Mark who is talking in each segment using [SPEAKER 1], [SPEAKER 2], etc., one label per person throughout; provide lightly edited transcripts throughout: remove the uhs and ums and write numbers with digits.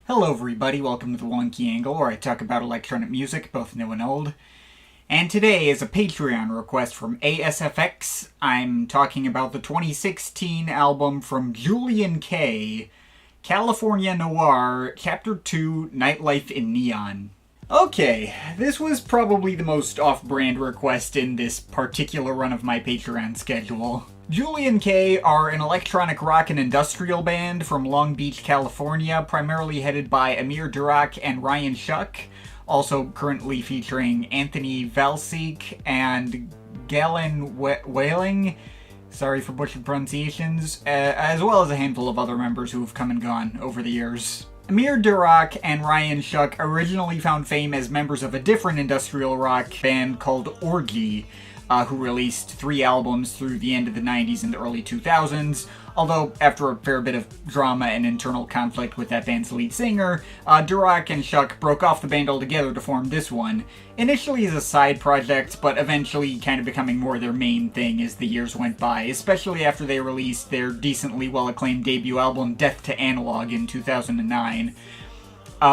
[SPEAKER 1] Hello everybody, welcome to the Wonky Angle, where I talk about electronic music, both new and old. And today is a Patreon request from ASFX. I'm talking about the 2016 album from Julien-K, California Noir, Chapter 2, Nightlife in Neon. Okay, this was probably the most off-brand request in this particular run of my Patreon schedule. Julien-K are an electronic rock and industrial band from Long Beach, California, primarily headed by Amir Durak and Ryan Shuck, also currently featuring Anthony Valsik and Galen Whaling, sorry for butchered pronunciations, as well as a handful of other members who have come and gone over the years. Amir Durak and Ryan Shuck originally found fame as members of a different industrial rock band called Orgy, who released 3 albums through the end of the 90s and the early 2000s, although after a fair bit of drama and internal conflict with that band's lead singer, Durak and Shuck broke off the band altogether to form this one, initially as a side project, but eventually kind of becoming more their main thing as the years went by, especially after they released their decently well-acclaimed debut album Death to Analog in 2009.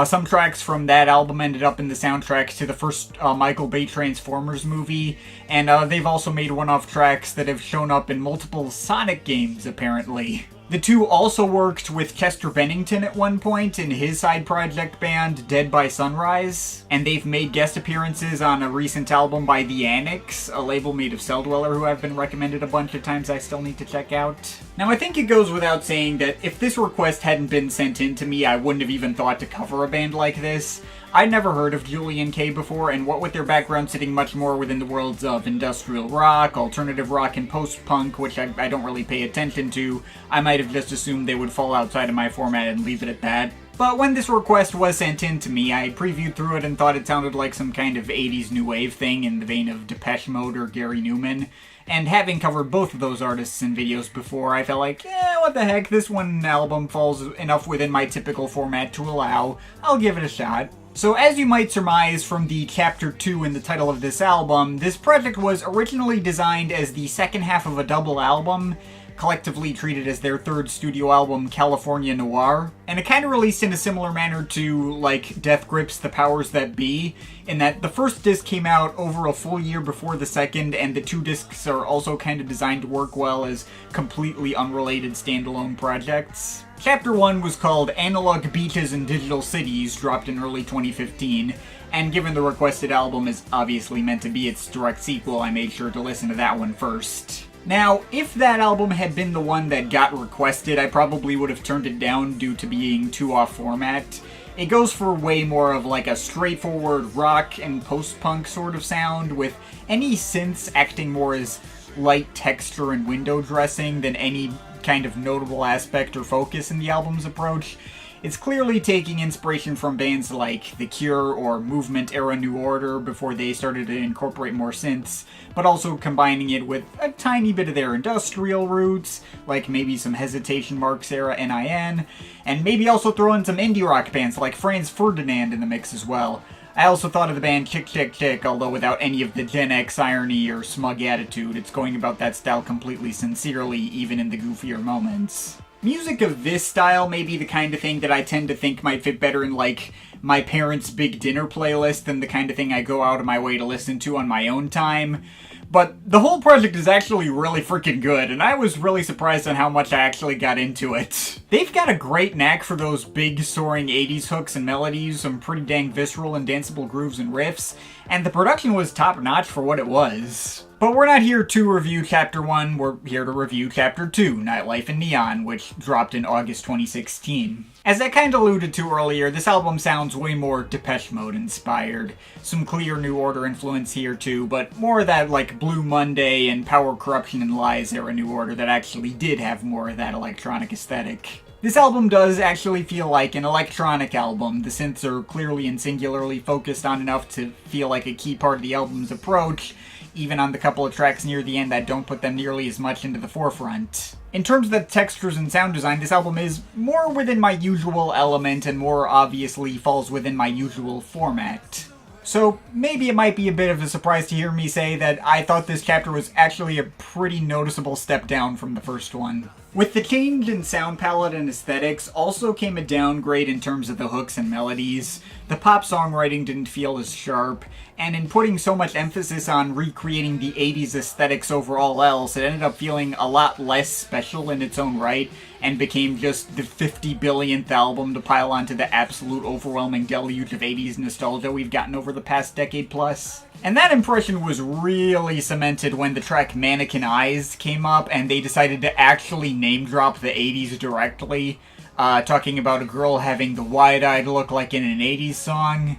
[SPEAKER 1] Some tracks from that album ended up in the soundtrack to the first Michael Bay Transformers movie, and they've also made one-off tracks that have shown up in multiple Sonic games, apparently. The two also worked with Chester Bennington at one point in his side project band, Dead by Sunrise, and they've made guest appearances on a recent album by The Annex, a label made of Celldweller who I've been recommended a bunch of times I still need to check out. Now, I think it goes without saying that if this request hadn't been sent in to me, I wouldn't have even thought to cover a band like this. I'd never heard of Julien-K before, and what with their background sitting much more within the worlds of industrial rock, alternative rock, and post-punk, which I don't really pay attention to, I might have just assumed they would fall outside of my format and leave it at that. But when this request was sent in to me, I previewed through it and thought it sounded like some kind of 80s new wave thing in the vein of Depeche Mode or Gary Newman. And having covered both of those artists in videos before, I felt like, what the heck, this one album falls enough within my typical format to allow. I'll give it a shot. So as you might surmise from the Chapter 2 in the title of this album, this project was originally designed as the second half of a double album, collectively treated as their third studio album, California Noir, and it kind of released in a similar manner to, like, Death Grips the Powers That Be, in that the first disc came out over a full year before the second, and the 2 discs are also kind of designed to work well as completely unrelated standalone projects. Chapter 1 was called Analog Beaches and Digital Cities, dropped in early 2015, and given the requested album is obviously meant to be its direct sequel, I made sure to listen to that one first. Now, if that album had been the one that got requested, I probably would have turned it down due to being too off format. It goes for way more of like a straightforward rock and post-punk sort of sound, with any synths acting more as light texture and window dressing than any kind of notable aspect or focus in the album's approach. It's clearly taking inspiration from bands like The Cure or Movement-era New Order before they started to incorporate more synths, but also combining it with a tiny bit of their industrial roots, like maybe some Hesitation Marks-era NIN, and maybe also throw in some indie rock bands like Franz Ferdinand in the mix as well. I also thought of the band Chick Chick Chick, although without any of the Gen X irony or smug attitude. It's going about that style completely sincerely, even in the goofier moments. Music of this style may be the kind of thing that I tend to think might fit better in, like, my parents' big dinner playlist than the kind of thing I go out of my way to listen to on my own time. But the whole project is actually really freaking good, and I was really surprised on how much I actually got into it. They've got a great knack for those big, soaring 80s hooks and melodies, some pretty dang visceral and danceable grooves and riffs, and the production was top-notch for what it was. But we're not here to review Chapter 1, we're here to review Chapter 2, Nightlife in Neon, which dropped in August 2016. As I kinda alluded to earlier, this album sounds way more Depeche Mode inspired. Some clear New Order influence here too, but more of that like Blue Monday and Power, Corruption, and Lies era New Order that actually did have more of that electronic aesthetic. This album does actually feel like an electronic album. The synths are clearly and singularly focused on enough to feel like a key part of the album's approach, even on the couple of tracks near the end that don't put them nearly as much into the forefront. In terms of the textures and sound design, this album is more within my usual element and more obviously falls within my usual format. So maybe it might be a bit of a surprise to hear me say that I thought this chapter was actually a pretty noticeable step down from the first one. With the change in sound palette and aesthetics, also came a downgrade in terms of the hooks and melodies. The pop songwriting didn't feel as sharp, and in putting so much emphasis on recreating the 80s aesthetics over all else, it ended up feeling a lot less special in its own right, and became just the 50 billionth album to pile onto the absolute overwhelming deluge of 80s nostalgia we've gotten over the past decade plus. And that impression was really cemented when the track Mannequin Eyes came up and they decided to actually name drop the 80s directly, talking about a girl having the wide-eyed look like in an 80s song.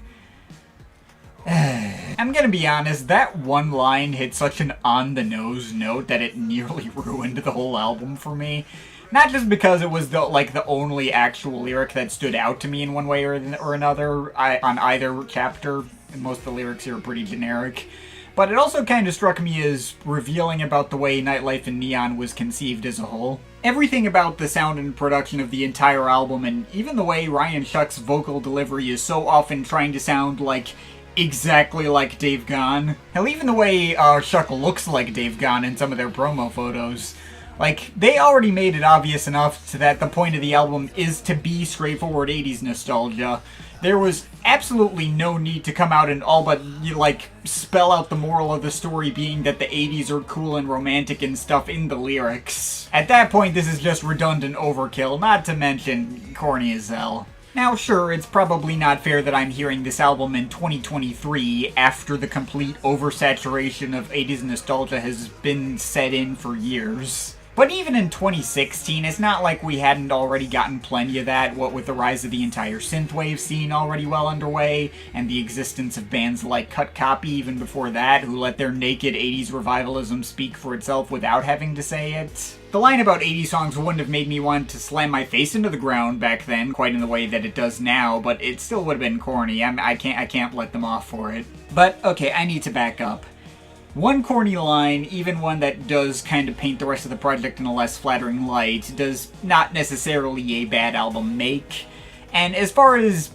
[SPEAKER 1] I'm gonna be honest, that one line hit such an on-the-nose note that it nearly ruined the whole album for me. Not just because it was the only actual lyric that stood out to me in one way or another on either chapter. Most of the lyrics here are pretty generic. But it also kind of struck me as revealing about the way Nightlife and Neon was conceived as a whole. Everything about the sound and production of the entire album, and even the way Ryan Shuck's vocal delivery is so often trying to sound like exactly like Dave Gahan. Hell, even the way Shuck looks like Dave Gahan in some of their promo photos. Like, they already made it obvious enough that the point of the album is to be straightforward 80s nostalgia. There was absolutely no need to come out and all but, spell out the moral of the story being that the 80s are cool and romantic and stuff in the lyrics. At that point, this is just redundant overkill, not to mention corny as hell. Now, sure, it's probably not fair that I'm hearing this album in 2023 after the complete oversaturation of 80s nostalgia has been set in for years. But even in 2016, it's not like we hadn't already gotten plenty of that, what with the rise of the entire synthwave scene already well underway, and the existence of bands like Cut Copy even before that, who let their naked 80s revivalism speak for itself without having to say it. The line about 80 songs wouldn't have made me want to slam my face into the ground back then, quite in the way that it does now, but it still would have been corny. I can't let them off for it. But, okay, I need to back up. One corny line, even one that does kind of paint the rest of the project in a less flattering light, does not necessarily a bad album make. And as far as,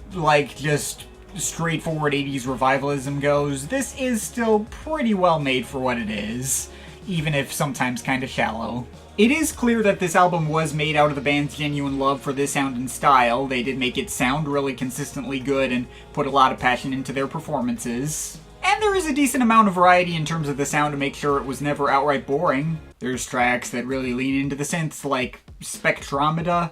[SPEAKER 1] just straightforward 80s revivalism goes, this is still pretty well made for what it is, even if sometimes kind of shallow. It is clear that this album was made out of the band's genuine love for this sound and style. They did make it sound really consistently good and put a lot of passion into their performances. And there is a decent amount of variety in terms of the sound to make sure it was never outright boring. There's tracks that really lean into the synths, like Spectrometer,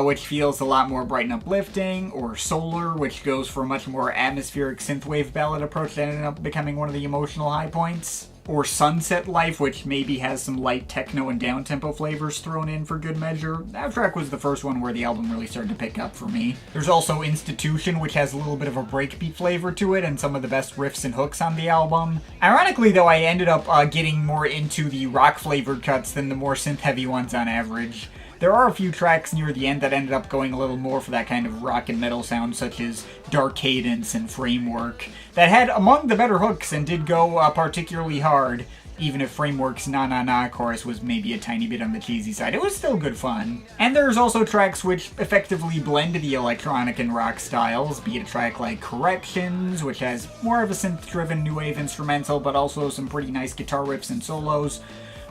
[SPEAKER 1] which feels a lot more bright and uplifting, or Solar, which goes for a much more atmospheric synthwave ballad approach that ended up becoming one of the emotional high points. Or Sunset Life, which maybe has some light techno and downtempo flavors thrown in for good measure. That track was the first one where the album really started to pick up for me. There's also Institution, which has a little bit of a breakbeat flavor to it and some of the best riffs and hooks on the album. Ironically, though, I ended up getting more into the rock-flavored cuts than the more synth-heavy ones on average. There are a few tracks near the end that ended up going a little more for that kind of rock and metal sound, such as Dark Cadence and Framework, that had among the better hooks and did go particularly hard, even if Framework's Na Na Na chorus was maybe a tiny bit on the cheesy side. It was still good fun. And there's also tracks which effectively blend the electronic and rock styles, be it a track like Corrections, which has more of a synth-driven new wave instrumental, but also some pretty nice guitar riffs and solos,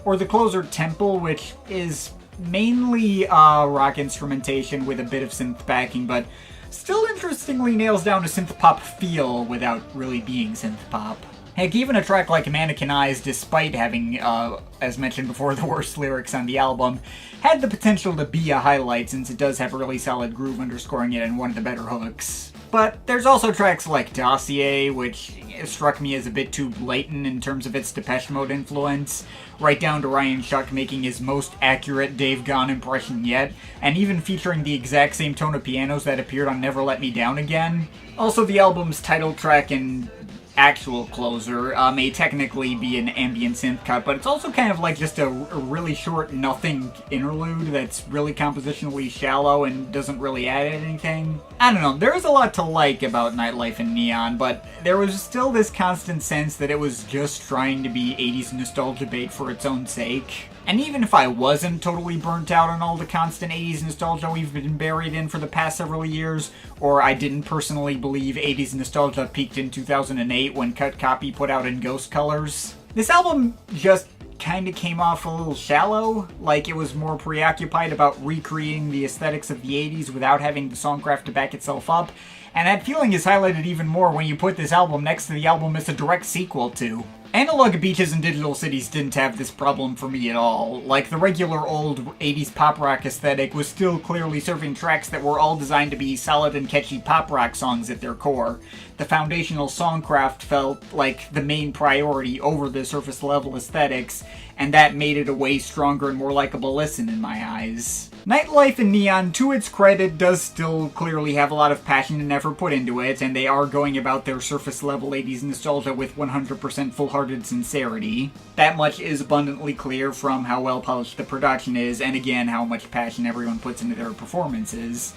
[SPEAKER 1] or the closer Temple, which is mainly rock instrumentation with a bit of synth backing, but still interestingly nails down a synth pop feel without really being synth pop. Heck, even a track like Mannequin Eyes, despite having, as mentioned before, the worst lyrics on the album, had the potential to be a highlight since it does have a really solid groove underscoring it and one of the better hooks. But there's also tracks like Dossier, which struck me as a bit too blatant in terms of its Depeche Mode influence, right down to Ryan Shuck making his most accurate Dave Gahan impression yet, and even featuring the exact same tone of pianos that appeared on Never Let Me Down Again. Also, the album's title track and actual closer may technically be an ambient synth cut, but it's also kind of like just a really short nothing interlude that's really compositionally shallow and doesn't really add anything. I don't know, there is a lot to like about Nightlife and Neon, but there was still this constant sense that it was just trying to be 80s nostalgia bait for its own sake. And even if I wasn't totally burnt out on all the constant 80s nostalgia we've been buried in for the past several years, or I didn't personally believe 80s nostalgia peaked in 2008 when Cut Copy put out In Ghost Colors, this album just kinda came off a little shallow, like it was more preoccupied about recreating the aesthetics of the 80s without having the songcraft to back itself up, and that feeling is highlighted even more when you put this album next to the album it's a direct sequel to. Analog Beaches and Digital Cities didn't have this problem for me at all. Like, the regular old 80s pop rock aesthetic was still clearly serving tracks that were all designed to be solid and catchy pop rock songs at their core. The foundational songcraft felt like the main priority over the surface level aesthetics, and that made it a way stronger and more likable listen in my eyes. Nightlife and Neon, to its credit, does still clearly have a lot of passion and effort put into it, and they are going about their surface level 80s nostalgia with 100% full-hearted sincerity. That much is abundantly clear from how well polished the production is, and again, how much passion everyone puts into their performances.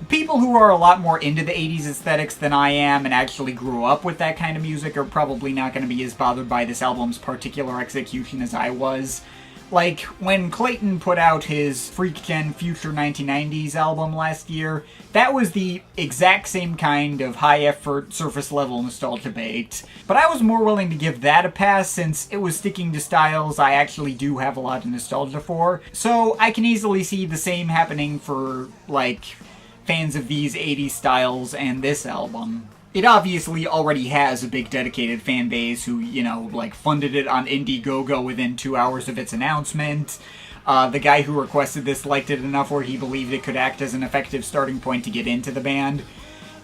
[SPEAKER 1] People who are a lot more into the 80s aesthetics than I am and actually grew up with that kind of music are probably not going to be as bothered by this album's particular execution as I was. Like, when Clayton put out his Freak Gen Future 1990s album last year, that was the exact same kind of high-effort, surface-level nostalgia bait. But I was more willing to give that a pass since it was sticking to styles I actually do have a lot of nostalgia for. So I can easily see the same happening for, like, fans of these 80s styles and this album. It obviously already has a big dedicated fan base who, you know, like, funded it on Indiegogo within 2 hours of its announcement. The guy who requested this liked it enough where he believed it could act as an effective starting point to get into the band.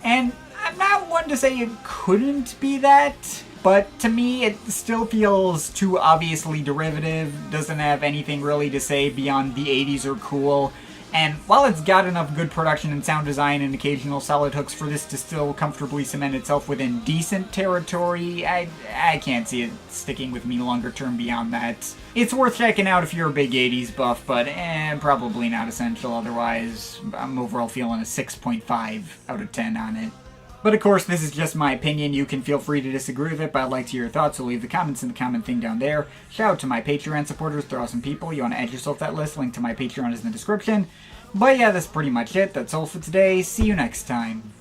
[SPEAKER 1] And I'm not one to say it couldn't be that, but to me it still feels too obviously derivative, doesn't have anything really to say beyond the 80s are cool. And while it's got enough good production and sound design and occasional solid hooks for this to still comfortably cement itself within decent territory, I can't see it sticking with me longer term beyond that. It's worth checking out if you're a big 80s buff, but probably not essential otherwise. I'm overall feeling a 6.5 out of 10 on it. But of course, this is just my opinion. You can feel free to disagree with it, but I'd like to hear your thoughts, so leave the comments in the comment thing down there. Shout out to my Patreon supporters, they're awesome people. You want to add yourself to that list, link to my Patreon is in the description. But yeah, that's pretty much it. That's all for today. See you next time.